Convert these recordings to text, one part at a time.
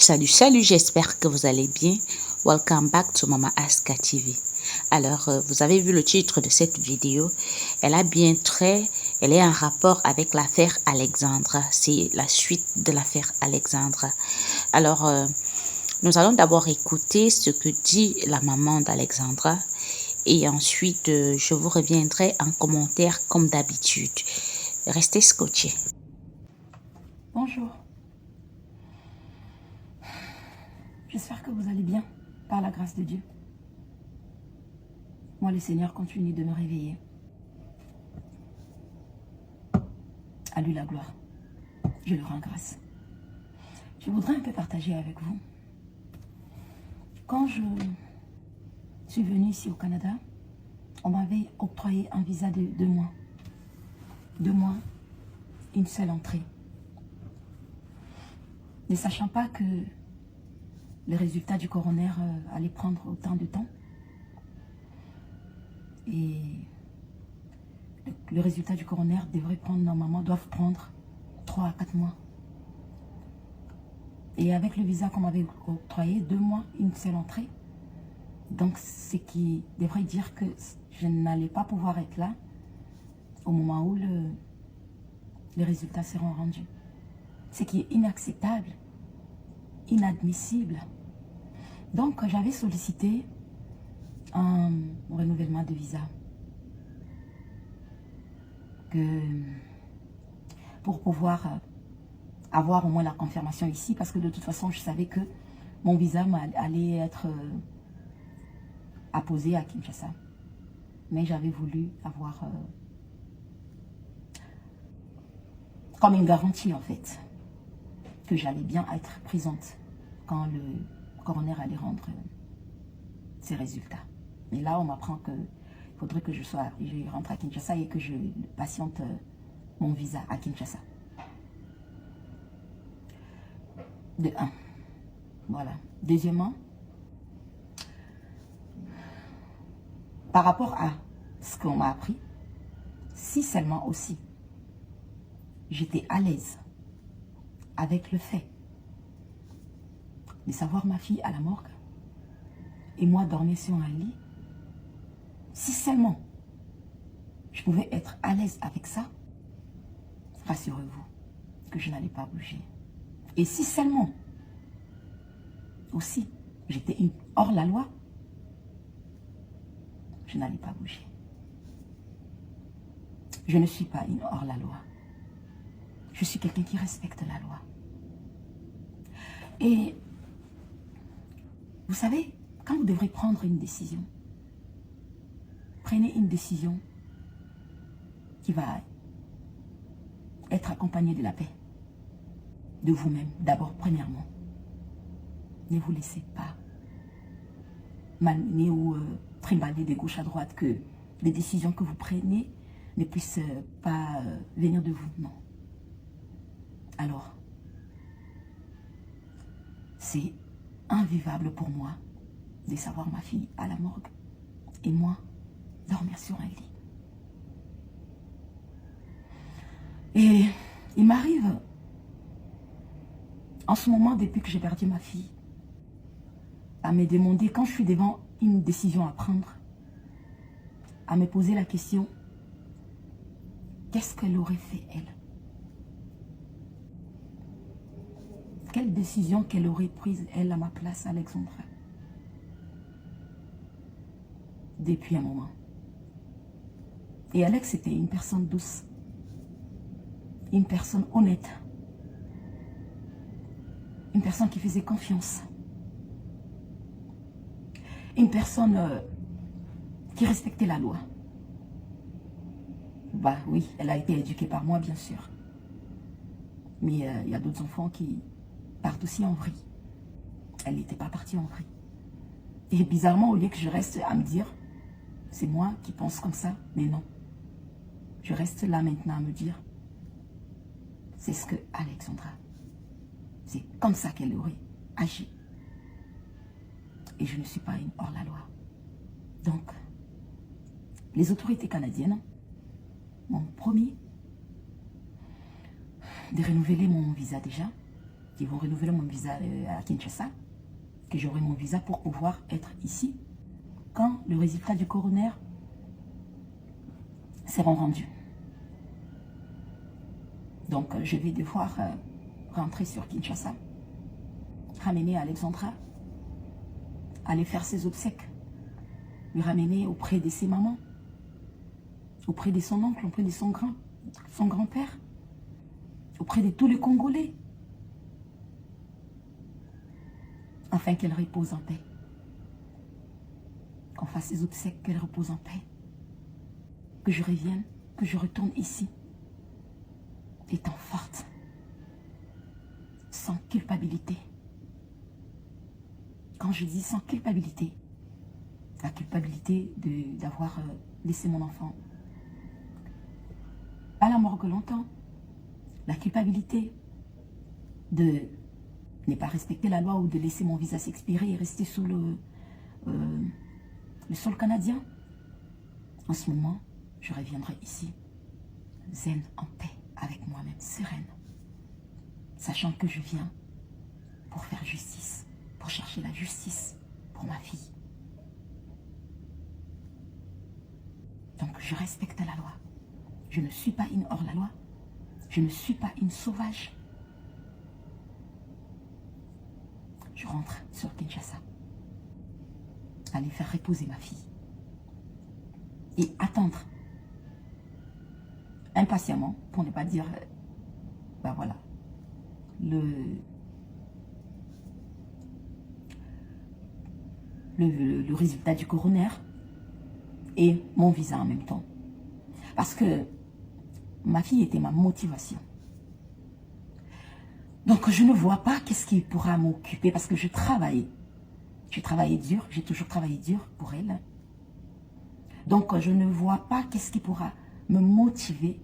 Salut, j'espère que vous allez bien. Welcome back to Mama Aska TV. Alors, vous avez vu le titre de cette vidéo. Elle est en rapport avec l'affaire Alexandra. C'est la suite de l'affaire Alexandra. Alors, nous allons d'abord écouter ce que dit la maman d'Alexandra. Et ensuite, je vous reviendrai en commentaire comme d'habitude. Restez scotchés. Bonjour. J'espère que vous allez bien, par la grâce de Dieu. Moi, le Seigneur continue de me réveiller. À lui la gloire. Je lui rends grâce. Je voudrais un peu partager avec vous. Quand je suis venue ici au Canada, on m'avait octroyé un visa de 2 mois. 2 mois, une seule entrée. Ne sachant pas que le résultat du coroner allait prendre autant de temps. Et le résultat du coroner doivent prendre 3 à 4 mois. Et avec le visa qu'on m'avait octroyé, 2 mois, une seule entrée. Donc, ce qui devrait dire que je n'allais pas pouvoir être là au moment où les résultats seront rendus. Ce qui est inacceptable, inadmissible. Donc, j'avais sollicité un renouvellement de visa pour pouvoir avoir au moins la confirmation ici, parce que de toute façon, je savais que mon visa allait être apposé à Kinshasa. Mais j'avais voulu avoir comme une garantie, en fait, que j'allais bien être présente quand le coroner allait rendre ses résultats. Et là, on m'apprend qu'il faudrait que je rentre à Kinshasa et que je patiente mon visa à Kinshasa. De 1. Voilà. Deuxièmement, par rapport à ce qu'on m'a appris, si seulement aussi j'étais à l'aise avec le fait de savoir ma fille à la morgue et moi dormir sur un lit, si seulement je pouvais être à l'aise avec ça, rassurez-vous que je n'allais pas bouger. Et si seulement aussi j'étais hors la loi, je n'allais pas bouger. Je ne suis pas une hors la loi. Je suis quelqu'un qui respecte la loi. Et vous savez, quand vous devrez prendre une décision, prenez une décision qui va être accompagnée de la paix, de vous-même, d'abord, premièrement. Ne vous laissez pas malmener ou trimballer de gauche à droite, que les décisions que vous prenez ne puissent pas venir de vous, non. Alors, c'est invivable pour moi de savoir ma fille à la morgue et moi dormir sur un lit. Et il m'arrive en ce moment, depuis que j'ai perdu ma fille, à me demander, quand je suis devant une décision à prendre, à me poser la question, qu'est-ce qu'elle aurait fait, elle? Quelle décision qu'elle aurait prise, elle, à ma place, Alexandra? Depuis un moment. Et Alex était une personne douce, une personne honnête, une personne qui faisait confiance, une personne qui respectait la loi. Bah oui, elle a été éduquée par moi, bien sûr. Mais il y a d'autres enfants qui partent aussi en vrille. Elle n'était pas partie en vrille. Et bizarrement, au lieu que je reste à me dire, c'est moi qui pense comme ça, mais non. Je reste là maintenant à me dire, c'est ce que Alexandra, c'est comme ça qu'elle aurait agi. Et je ne suis pas une hors-la-loi. Donc, les autorités canadiennes m'ont promis de renouveler mon visa déjà Ils vont renouveler mon visa à Kinshasa, que j'aurai mon visa pour pouvoir être ici quand le résultat du coroner sera rendu. Donc, je vais devoir rentrer sur Kinshasa, ramener Alexandra, aller faire ses obsèques, lui ramener auprès de ses mamans, auprès de son oncle, auprès de son grand-père, auprès de tous les Congolais, afin qu'elle repose en paix. Qu'on fasse ses obsèques, qu'elle repose en paix. Que je revienne, que je retourne ici, étant forte, sans culpabilité. Quand je dis sans culpabilité, la culpabilité d'avoir laissé mon enfant à la morgue longtemps, la culpabilité de ne pas respecter la loi ou de laisser mon visa s'expirer et rester sous le sol canadien. En ce moment, je reviendrai ici, zen, en paix, avec moi-même, sereine, sachant que je viens pour faire justice, pour chercher la justice pour ma fille. Donc, je respecte la loi. Je ne suis pas une hors-la-loi. Je ne suis pas une sauvage. Je rentre sur Kinshasa. Aller faire reposer ma fille. Et attendre. Impatiemment, pour ne pas dire, ben voilà, le résultat du coroner et mon visa en même temps. Parce que ma fille était ma motivation. Donc je ne vois pas qu'est-ce qui pourra m'occuper parce que je travaillais. J'ai travaillé dur, j'ai toujours travaillé dur pour elle. Donc je ne vois pas qu'est-ce qui pourra me motiver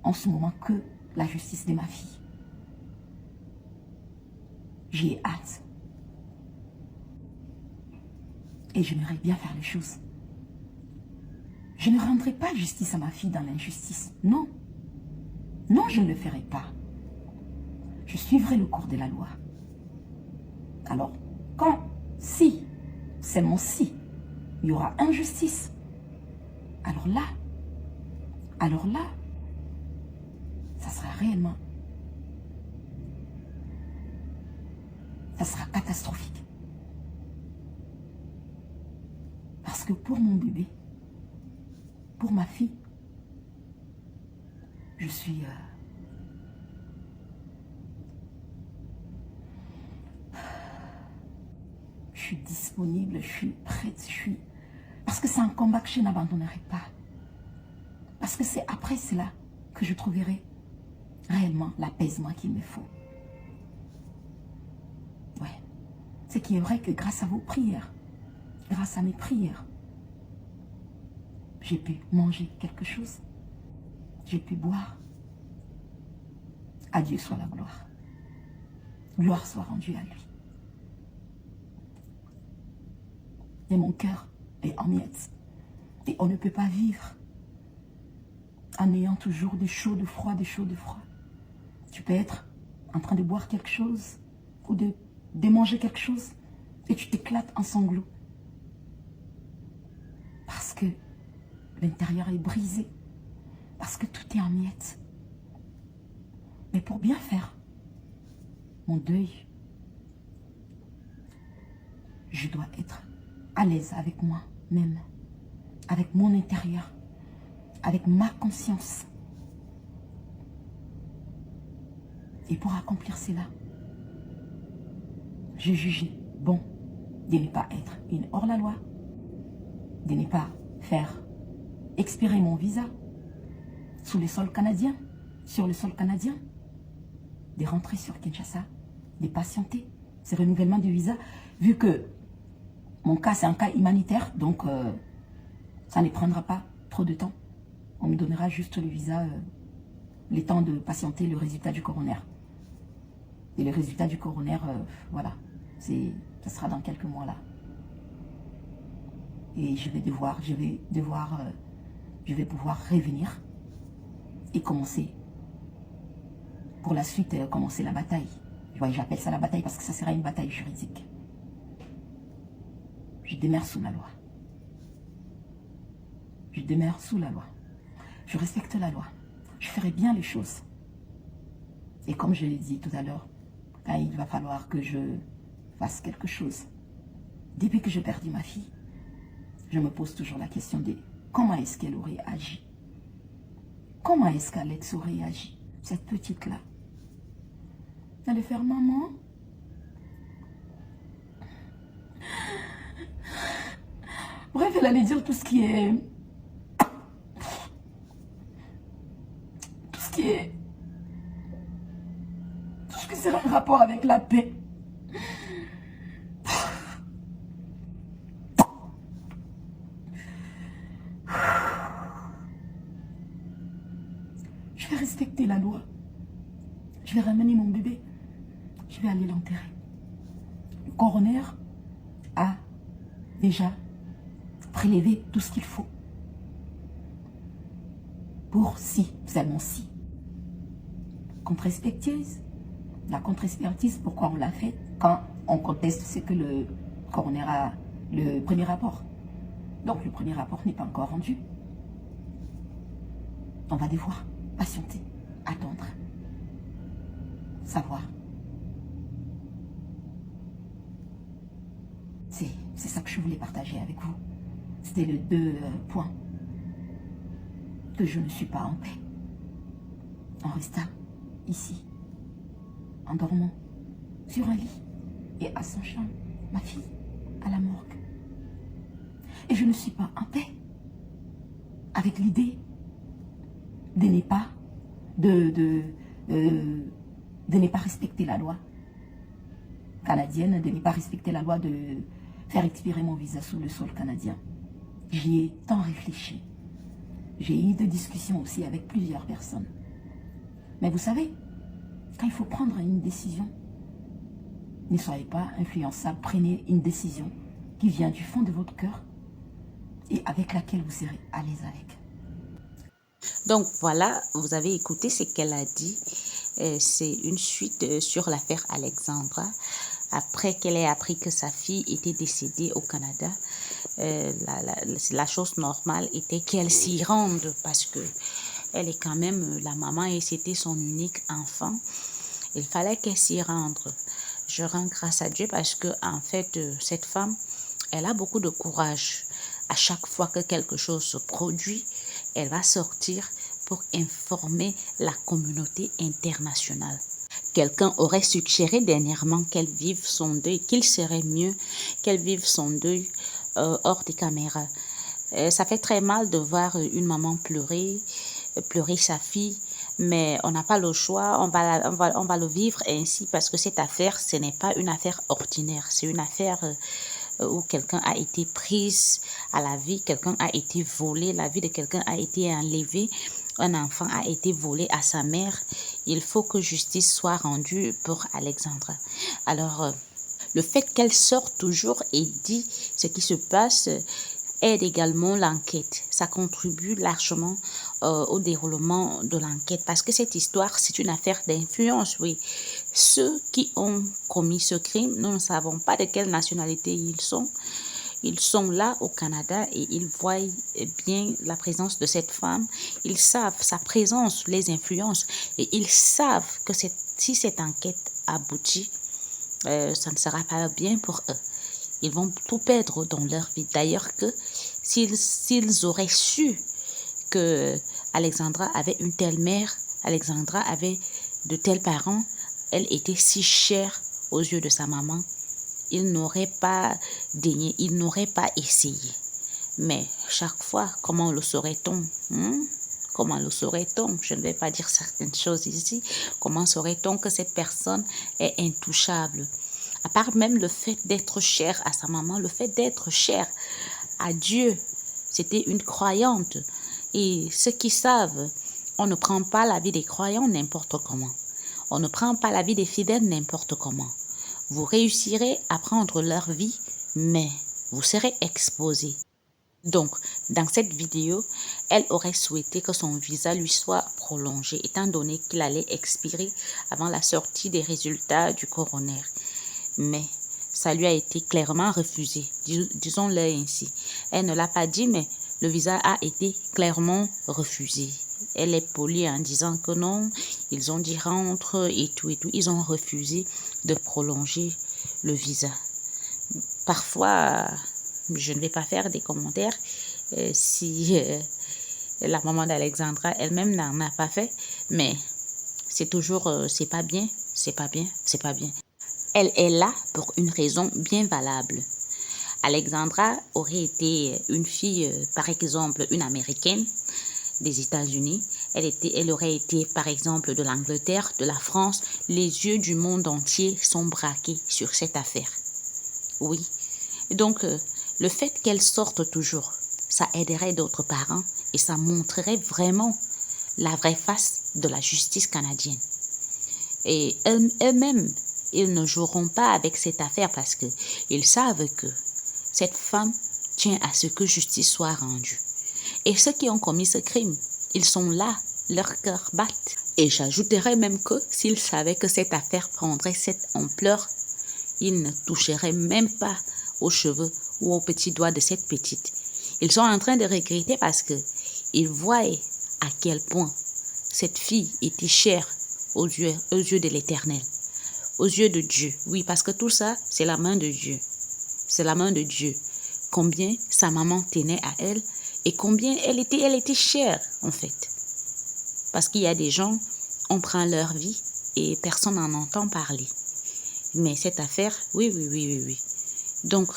en ce moment que la justice de ma fille. J'ai hâte. Et j'aimerais bien faire les choses. Je ne rendrai pas justice à ma fille dans l'injustice. Non. Non, je ne le ferai pas. Je suivrai le cours de la loi. Alors, si, c'est mon si, il y aura injustice, alors là, ça sera réellement, ça sera catastrophique. Parce que pour mon bébé, pour ma fille, je suis disponible, je suis prête, parce que c'est un combat que je n'abandonnerai pas. Parce que c'est après cela que je trouverai réellement l'apaisement qu'il me faut. Ouais. Ce qui est vrai que grâce à vos prières, grâce à mes prières, j'ai pu manger quelque chose, j'ai pu boire. À Dieu soit la gloire. Gloire soit rendue à lui. Et mon cœur est en miettes. Et on ne peut pas vivre en ayant toujours des chauds, de froid, des chauds, de froid. Tu peux être en train de boire quelque chose ou de manger quelque chose et tu t'éclates en sanglots. Parce que l'intérieur est brisé. Parce que tout est en miettes. Mais pour bien faire mon deuil, je dois être à l'aise avec moi-même, avec mon intérieur, avec ma conscience. Et pour accomplir cela, j'ai jugé bon de ne pas être une hors-la-loi, de ne pas faire expirer mon visa sur le sol canadien, de rentrer sur Kinshasa, de patienter ce renouvellement du visa, vu que mon cas, c'est un cas humanitaire, donc ça ne prendra pas trop de temps. On me donnera juste le visa, le temps de patienter le résultat du coroner. Et le résultat du coroner, voilà, ça sera dans quelques mois là. Et je vais pouvoir revenir et commencer, pour la suite, commencer la bataille Ouais, j'appelle ça la bataille parce que ça sera une bataille juridique. Je demeure sous la loi. Je demeure sous la loi. Je respecte la loi. Je ferai bien les choses. Et comme je l'ai dit tout à l'heure, quand il va falloir que je fasse quelque chose, depuis que j'ai perdu ma fille, je me pose toujours la question de comment est-ce qu'elle aurait agi? Comment est-ce qu'Alex aurait agi, cette petite-là? Elle allait faire maman. Bref, elle allait dire tout ce qui est... Tout ce qui sera en rapport avec la paix. Je vais respecter la loi. Je vais ramener mon bébé. Je vais aller l'enterrer. Le coroner a déjà prélevé tout ce qu'il faut. Pour seulement si. Contre-expertise. La contre-expertise, pourquoi on l'a fait quand on conteste ce que le coroner a, le premier rapport. Donc le premier rapport n'est pas encore rendu. On va devoir patienter, attendre, savoir. C'est ça que je voulais partager avec vous. C'était les deux points. Que je ne suis pas en paix. En restant ici, en dormant sur un lit et à son champ, ma fille à la morgue. Et je ne suis pas en paix avec l'idée de ne pas de ne pas respecter la loi canadienne, de ne pas respecter la loi de faire expirer mon visa sous le sol canadien. J'y ai tant réfléchi. J'ai eu des discussions aussi avec plusieurs personnes. Mais vous savez, quand il faut prendre une décision, ne soyez pas influençable, prenez une décision qui vient du fond de votre cœur et avec laquelle vous serez à l'aise avec. Donc voilà, vous avez écouté ce qu'elle a dit. C'est une suite sur l'affaire Alexandra. Après qu'elle ait appris que sa fille était décédée au Canada, la chose normale était qu'elle s'y rende parce que elle est quand même la maman et c'était son unique enfant. Il fallait qu'elle s'y rende. Je rends grâce à Dieu parce que en fait, cette femme, elle a beaucoup de courage. À chaque fois que quelque chose se produit, elle va sortir pour informer la communauté internationale. Quelqu'un aurait suggéré dernièrement qu'elle vive son deuil, qu'il serait mieux qu'elle vive son deuil hors des caméras. Ça fait très mal de voir une maman pleurer sa fille, mais on n'a pas le choix, on va le vivre ainsi parce que cette affaire, ce n'est pas une affaire ordinaire, c'est une affaire où quelqu'un a été prise à la vie, quelqu'un a été volé, la vie de quelqu'un a été enlevée, un enfant a été volé à sa mère. Il faut que justice soit rendue pour Alexandra. Alors, le fait qu'elle sorte toujours et dit ce qui se passe aide également l'enquête. Ça contribue largement au déroulement de l'enquête parce que cette histoire, c'est une affaire d'influence, oui. Ceux qui ont commis ce crime, nous ne savons pas de quelle nationalité ils sont. Ils sont là au Canada et ils voient bien la présence de cette femme. Ils savent sa présence, les influences. Et ils savent que si cette enquête aboutit, ça ne sera pas bien pour eux. Ils vont tout perdre dans leur vie. D'ailleurs, que s'ils auraient su que Alexandra avait une telle mère, Alexandra avait de tels parents, elle était si chère aux yeux de sa maman, il n'aurait pas daigné, il n'aurait pas essayé. Mais chaque fois, comment le saurait-on? Comment le saurait-on? Je ne vais pas dire certaines choses ici. Comment saurait-on que cette personne est intouchable? À part même le fait d'être chère à sa maman, le fait d'être chère à Dieu. C'était une croyante. Et ceux qui savent, on ne prend pas la vie des croyants n'importe comment. On ne prend pas la vie des fidèles n'importe comment. Vous réussirez à prendre leur vie, mais vous serez exposé. Donc, dans cette vidéo, Elle aurait souhaité que son visa lui soit prolongé, étant donné qu'il allait expirer avant la sortie des résultats du coroner. Mais ça lui a été clairement refusé, disons-le ainsi. Elle ne l'a pas dit, mais le visa a été clairement refusé. Elle est polie en disant que non, ils ont dit rentre et tout et tout. Ils ont refusé de prolonger le visa. Parfois, je ne vais pas faire des commentaires si la maman d'Alexandra elle-même n'en a pas fait, mais c'est toujours, c'est pas bien, c'est pas bien, c'est pas bien. Elle est là pour une raison bien valable. Alexandra aurait été une fille, par exemple, une Américaine des États-Unis. Elle aurait été, par exemple, de l'Angleterre, de la France. Les yeux du monde entier sont braqués sur cette affaire. Oui. Donc, le fait qu'elle sorte toujours, ça aiderait d'autres parents et ça montrerait vraiment la vraie face de la justice canadienne. Et eux-mêmes, ils ne joueront pas avec cette affaire parce qu'ils savent que cette femme tient à ce que justice soit rendue. Et ceux qui ont commis ce crime, ils sont là, leur cœur bat. Et j'ajouterais même que s'ils savaient que cette affaire prendrait cette ampleur, ils ne toucheraient même pas aux cheveux ou aux petits doigts de cette petite. Ils sont en train de regretter parce qu'ils voient à quel point cette fille était chère aux yeux de l'Éternel, aux yeux de Dieu. Oui, parce que tout ça, c'est la main de Dieu. C'est la main de Dieu. Combien sa maman tenait à elle et combien elle était chère, en fait. Parce qu'il y a des gens, on prend leur vie et personne n'en entend parler. Mais cette affaire, oui. Donc,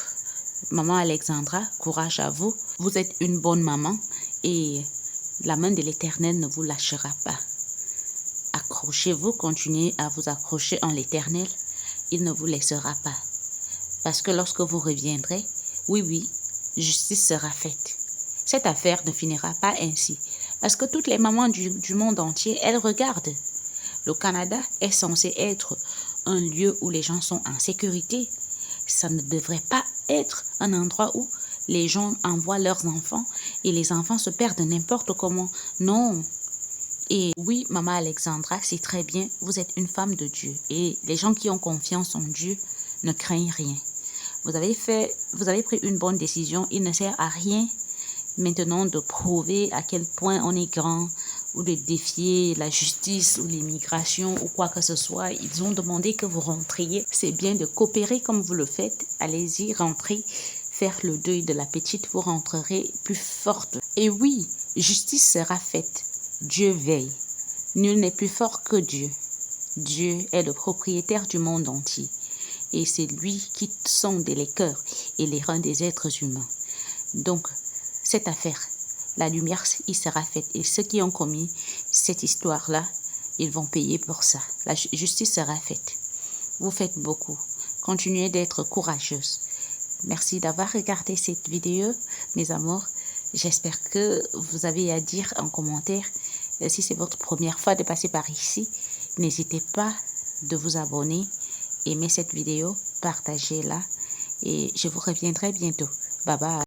maman Alexandra, courage à vous. Vous êtes une bonne maman et la main de l'Éternel ne vous lâchera pas. Accrochez-vous, continuez à vous accrocher en l'Éternel. Il ne vous laissera pas. Parce que lorsque vous reviendrez, oui, justice sera faite. Cette affaire ne finira pas ainsi. Parce que toutes les mamans du monde entier, elles regardent. Le Canada est censé être un lieu où les gens sont en sécurité. Ça ne devrait pas être un endroit où les gens envoient leurs enfants et les enfants se perdent n'importe comment. Non. Et oui, maman Alexandra, c'est très bien, vous êtes une femme de Dieu. Et les gens qui ont confiance en Dieu ne craignent rien. Vous avez pris une bonne décision. Il ne sert à rien maintenant de prouver à quel point on est grand ou de défier la justice ou l'immigration ou quoi que ce soit. Ils ont demandé que vous rentriez. C'est bien de coopérer comme vous le faites. Allez-y, rentrez, faire le deuil de la petite. Vous rentrerez plus forte. Et oui, justice sera faite. Dieu veille. Nul n'est plus fort que Dieu. Dieu est le propriétaire du monde entier. Et c'est lui qui sonde les cœurs et les reins des êtres humains. Donc, cette affaire, la lumière y sera faite. Et ceux qui ont commis cette histoire-là, ils vont payer pour ça. La justice sera faite. Vous faites beaucoup. Continuez d'être courageuse. Merci d'avoir regardé cette vidéo, mes amours. J'espère que vous avez à dire en commentaire. Si c'est votre première fois de passer par ici, n'hésitez pas de vous abonner. Aimez cette vidéo, partagez-la et je vous reviendrai bientôt. Bye bye.